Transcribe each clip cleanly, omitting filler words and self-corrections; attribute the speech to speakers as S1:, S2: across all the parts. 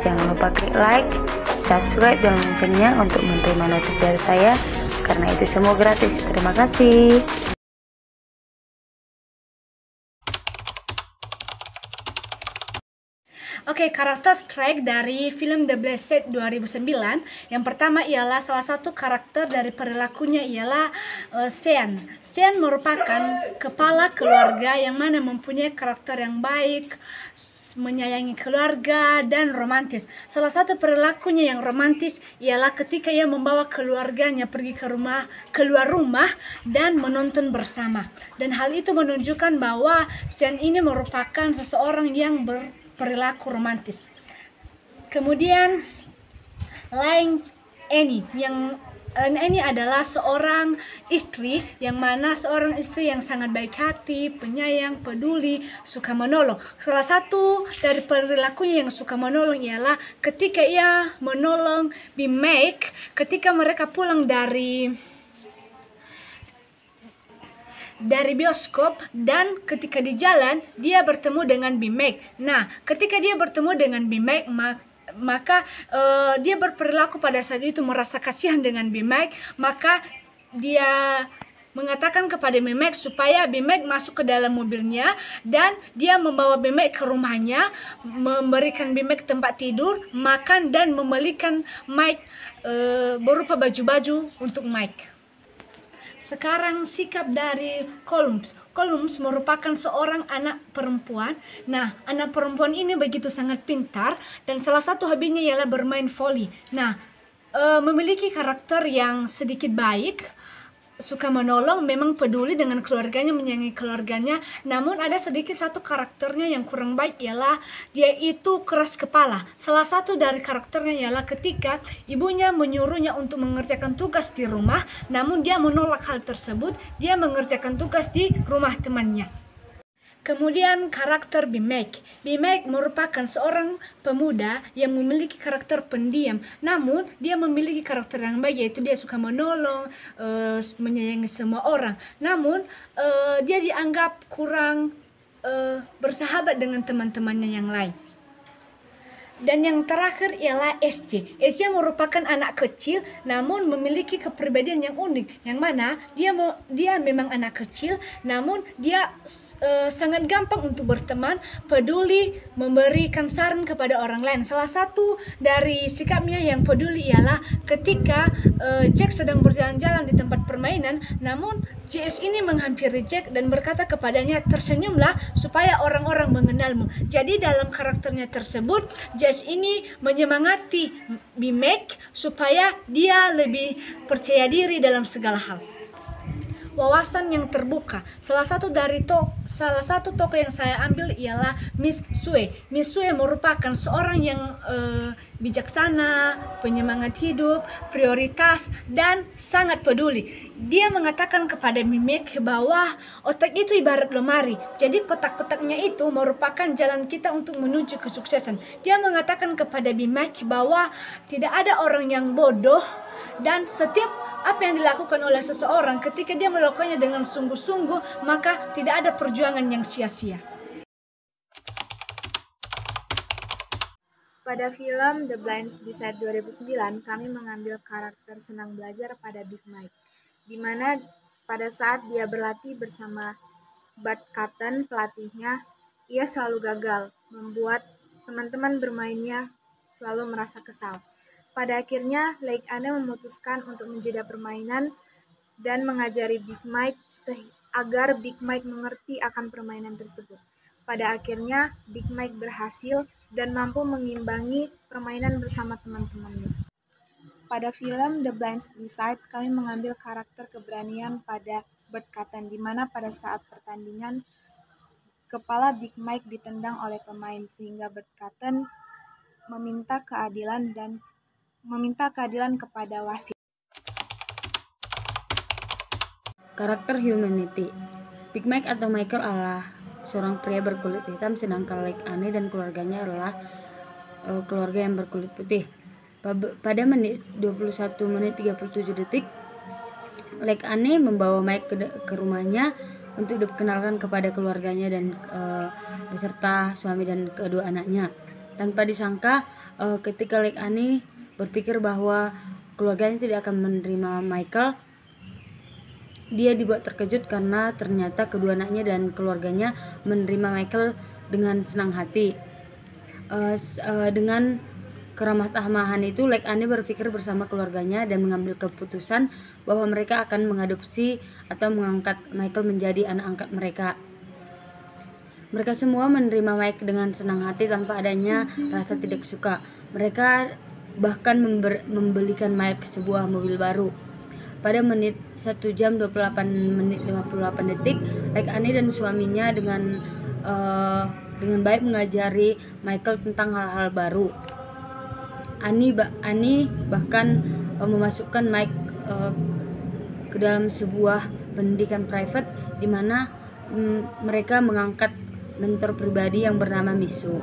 S1: Jangan lupa klik like, subscribe, dan loncengnya untuk menerima notif dari saya, karena itu semua gratis. Terima kasih.
S2: Oke, karakter Shrek dari film The Blessed 2009. Yang pertama ialah salah satu karakter dari perilakunya ialah Sean. Sean merupakan kepala keluarga yang mana mempunyai karakter yang baik, menyayangi keluarga, dan romantis. Salah satu perilakunya yang romantis ialah ketika ia membawa keluarganya pergi keluar rumah dan menonton bersama. Dan hal itu menunjukkan bahwa Sean ini merupakan seseorang yang berperilaku romantis. Kemudian Lain Annie adalah seorang istri, yang mana seorang istri yang sangat baik hati, penyayang, peduli, suka menolong. Salah satu dari perilakunya yang suka menolong ialah ketika ia menolong Big ketika mereka pulang dari bioskop, dan ketika di jalan dia bertemu dengan Big. Nah, ketika dia bertemu dengan Big, maka dia berperilaku pada saat itu merasa kasihan dengan Big, maka dia mengatakan kepada Big supaya Big masuk ke dalam mobilnya, dan dia membawa Big ke rumahnya, memberikan Big tempat tidur, makan, dan membelikan Mike berupa baju-baju untuk Mike. Sekarang sikap dari Columns. Columns merupakan seorang anak perempuan. Nah, anak perempuan ini begitu sangat pintar, dan salah satu hobinya ialah bermain voli. Nah, memiliki karakter yang sedikit baik, suka menolong, memang peduli dengan keluarganya, menyayangi keluarganya. Namun ada sedikit satu karakternya yang kurang baik, ialah dia itu keras kepala. Salah satu dari karakternya ialah ketika ibunya menyuruhnya untuk mengerjakan tugas di rumah, namun dia menolak hal tersebut, dia mengerjakan tugas di rumah temannya. Kemudian karakter Big merupakan seorang pemuda yang memiliki karakter pendiam, namun dia memiliki karakter yang baik, yaitu dia suka menolong, menyayangi semua orang. Namun dia dianggap kurang bersahabat dengan teman-temannya yang lain. Dan yang terakhir ialah SJ. SJ merupakan anak kecil namun memiliki kepribadian yang unik, yang mana dia memang anak kecil, namun dia sangat gampang untuk berteman, peduli, memberikan saran kepada orang lain. Salah satu dari sikapnya yang peduli ialah ketika Jack sedang berjalan-jalan di tempat permainan, namun JS ini menghampiri Jack dan berkata kepadanya, "Tersenyumlah supaya orang-orang mengenalmu." Jadi dalam karakternya tersebut, JS ini menyemangati Big supaya dia lebih percaya diri dalam segala hal. Wawasan yang terbuka. Salah satu tokoh yang saya ambil ialah Miss Sue. Miss Sue merupakan seorang yang bijaksana, penyemangat hidup, prioritas, dan sangat peduli. Dia mengatakan kepada Big bahwa otak itu ibarat lemari. Jadi kotak-kotaknya itu merupakan jalan kita untuk menuju kesuksesan. Dia mengatakan kepada Big bahwa tidak ada orang yang bodoh, dan setiap apa yang dilakukan oleh seseorang ketika dia melakukannya dengan sungguh-sungguh, maka tidak ada perjuangan yang sia-sia.
S3: Pada film The Blind Beside 2009, kami mengambil karakter senang belajar pada Big Mike, di mana pada saat dia berlatih bersama Bart Cotton, pelatihnya, ia selalu gagal, membuat teman-teman bermainnya selalu merasa kesal. Pada akhirnya, Anne memutuskan untuk menjeda permainan dan mengajari Big Mike agar Big Mike mengerti akan permainan tersebut. Pada akhirnya, Big Mike berhasil dan mampu mengimbangi permainan bersama teman-temannya. Pada film The Blind Beside, kami mengambil karakter keberanian pada Bart Cotton, di mana pada saat pertandingan, kepala Big Mike ditendang oleh pemain, sehingga Bart Cotton meminta keadilan kepada wasit.
S1: Karakter humanity. Big Mike atau Michael adalah seorang pria berkulit hitam, sedangkan Anne dan keluarganya adalah keluarga yang berkulit putih. Pada menit 21 menit 37 detik, Anne membawa Mike ke rumahnya untuk dikenalkan kepada keluarganya dan beserta suami dan kedua anaknya. Tanpa disangka, ketika Lake Annie berpikir bahwa keluarganya tidak akan menerima Michael, dia dibuat terkejut karena ternyata kedua anaknya dan keluarganya menerima Michael dengan senang hati. Dengan keramah tamahan itu, Lake Annie berpikir bersama keluarganya dan mengambil keputusan bahwa mereka akan mengadopsi atau mengangkat Michael menjadi anak angkat mereka. Mereka semua menerima Mike dengan senang hati tanpa adanya rasa tidak suka. Mereka bahkan membelikan Mike sebuah mobil baru. Pada menit 1 jam 28 menit 58 detik, Lake Annie dan suaminya dengan baik mengajari Michael tentang hal-hal baru. Annie bahkan memasukkan Mike ke dalam sebuah pendidikan private di mana mereka mengangkat mentor pribadi yang bernama Misu.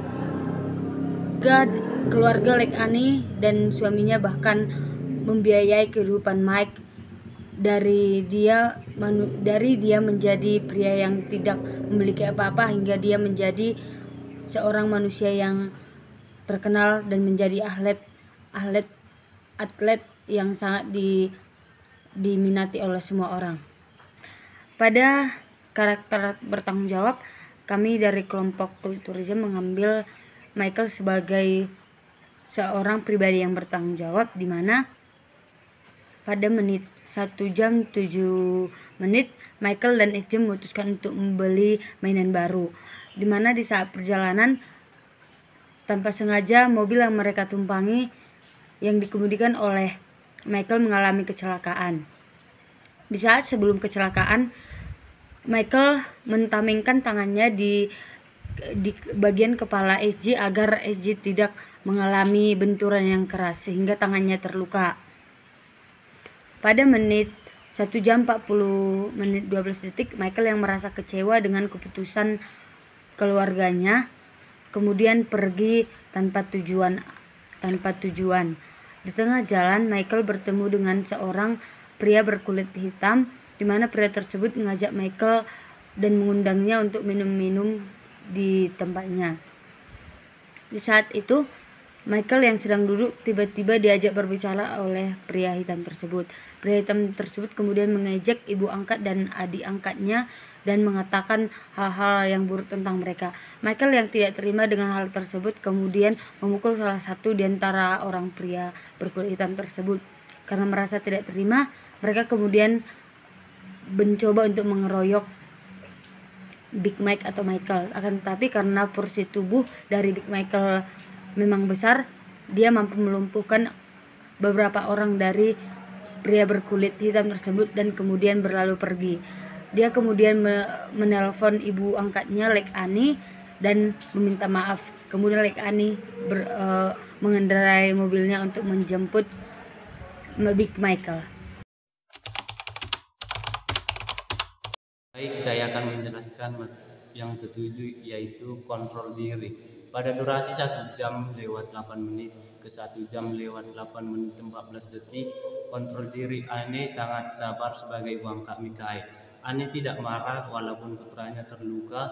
S1: Keluarga Lake Annie dan suaminya bahkan membiayai kehidupan Mike dari dia menjadi pria yang tidak memiliki apa-apa hingga dia menjadi seorang manusia yang terkenal dan menjadi atlet yang sangat diminati oleh semua orang. Pada karakter bertanggung jawab, kami dari kelompok Kulturisme mengambil Michael sebagai seorang pribadi yang bertanggung jawab, di mana pada menit 1 jam 7 menit Michael dan Ije memutuskan untuk membeli mainan baru, di mana di saat perjalanan tanpa sengaja mobil yang mereka tumpangi yang dikemudikan oleh Michael mengalami kecelakaan. Di saat sebelum kecelakaan, Michael mentamengkan tangannya di bagian kepala SJ agar SJ tidak mengalami benturan yang keras sehingga tangannya terluka. Pada menit 1 jam 40 menit 12 detik, Michael yang merasa kecewa dengan keputusan keluarganya kemudian pergi tanpa tujuan. Di tengah jalan, Michael bertemu dengan seorang pria berkulit hitam, di mana pria tersebut mengajak Michael dan mengundangnya untuk minum-minum di tempatnya. Di saat itu, Michael yang sedang duduk tiba-tiba diajak berbicara oleh pria hitam tersebut. Pria hitam tersebut kemudian mengejek ibu angkat dan adik angkatnya dan mengatakan hal-hal yang buruk tentang mereka. Michael yang tidak terima dengan hal tersebut kemudian memukul salah satu di antara orang pria berkulit hitam tersebut. Karena merasa tidak terima, mereka kemudian mencoba untuk mengeroyok Big Mike atau Michael. Akan tetapi karena porsi tubuh dari Big Michael memang besar, dia mampu melumpuhkan beberapa orang dari pria berkulit hitam tersebut dan kemudian berlalu pergi. Dia kemudian menelpon ibu angkatnya Lake Annie dan meminta maaf. Kemudian Lake Annie mengendarai mobilnya untuk menjemput Big Michael.
S4: Baik, saya akan menjelaskan yang ketujuh, yaitu kontrol diri. Pada durasi 1 jam lewat 8 menit ke 1 jam lewat 8 menit 14 detik, kontrol diri Annie sangat sabar sebagai ibu angkat Mikael. Annie tidak marah walaupun putranya terluka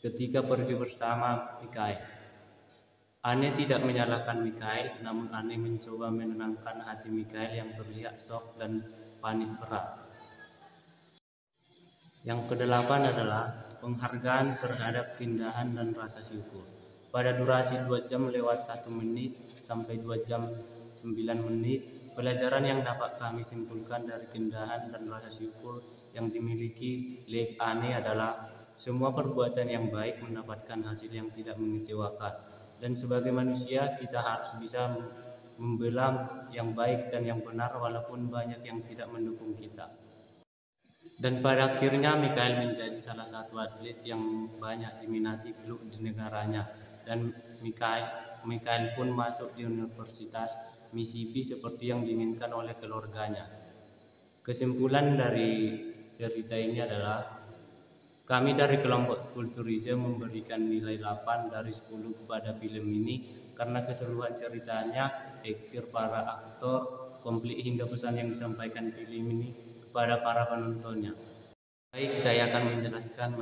S4: ketika pergi bersama Mikael. Annie tidak menyalahkan Mikael, namun Annie mencoba menenangkan hati Mikael yang terlihat shock dan panik berat. Yang kedelapan adalah penghargaan terhadap keindahan dan rasa syukur. Pada durasi 2 jam lewat 1 menit sampai 2 jam 9 menit, pelajaran yang dapat kami simpulkan dari keindahan dan rasa syukur yang dimiliki Lake Annie adalah semua perbuatan yang baik mendapatkan hasil yang tidak mengecewakan. Dan sebagai manusia, kita harus bisa membelah yang baik dan yang benar walaupun banyak yang tidak mendukung kita. Dan pada akhirnya Mikael menjadi salah satu atlet yang banyak diminati klub di negaranya. Dan Mikael pun masuk di Universitas Mississippi seperti yang diinginkan oleh keluarganya. Kesimpulan dari cerita ini adalah kami dari kelompok Kulturisme memberikan nilai 8 dari 10 kepada film ini karena keseluruhan ceritanya, aktor para aktor, komplit hingga pesan yang disampaikan film ini kepada para penontonnya. Baik, saya akan menjelaskan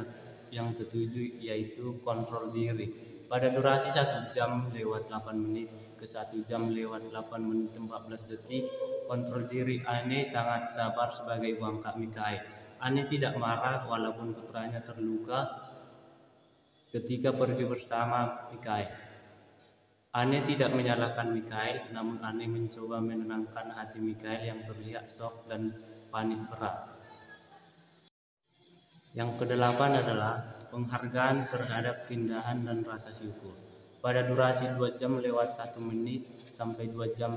S4: yang ketujuh, yaitu kontrol diri. pada durasi 1 jam lewat 8 menit ke 1 jam lewat 8 menit 14 detik. Kontrol diri Anne sangat sabar sebagai bangka Mikael. Anne tidak marah walaupun putranya terluka ketika pergi bersama Mikael. Anne tidak menyalahkan Mikael, namun Anne mencoba menenangkan hati Mikael yang terlihat shock dan panik berat. Yang kedelapan adalah penghargaan terhadap keindahan dan rasa syukur. Pada durasi 2 jam lewat 1 menit sampai 2 jam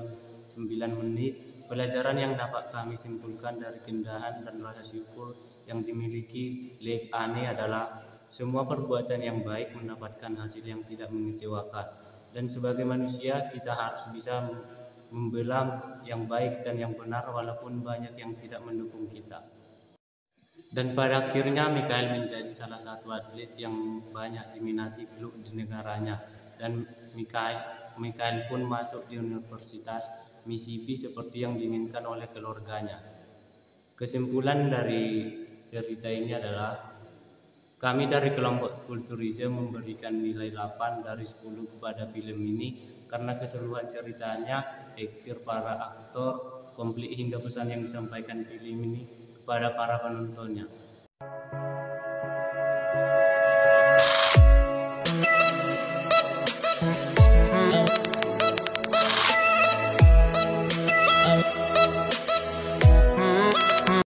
S4: 9 menit, pelajaran yang dapat kami simpulkan dari keindahan dan rasa syukur yang dimiliki oleh Anne adalah semua perbuatan yang baik mendapatkan hasil yang tidak mengecewakan. Dan sebagai manusia kita harus bisa membelah yang baik dan yang benar walaupun banyak yang tidak mendukung kita. Dan pada akhirnya Mikael menjadi salah satu atlet yang banyak diminati klub di negaranya. Dan Mikael pun masuk di Universitas Mississippi seperti yang diinginkan oleh keluarganya. Kesimpulan dari cerita ini adalah kami dari kelompok Kulturisme memberikan nilai 8 dari 10 kepada film ini karena keseluruhan ceritanya, aktor, para aktor, komplit hingga pesan yang disampaikan film ini kepada para penontonnya.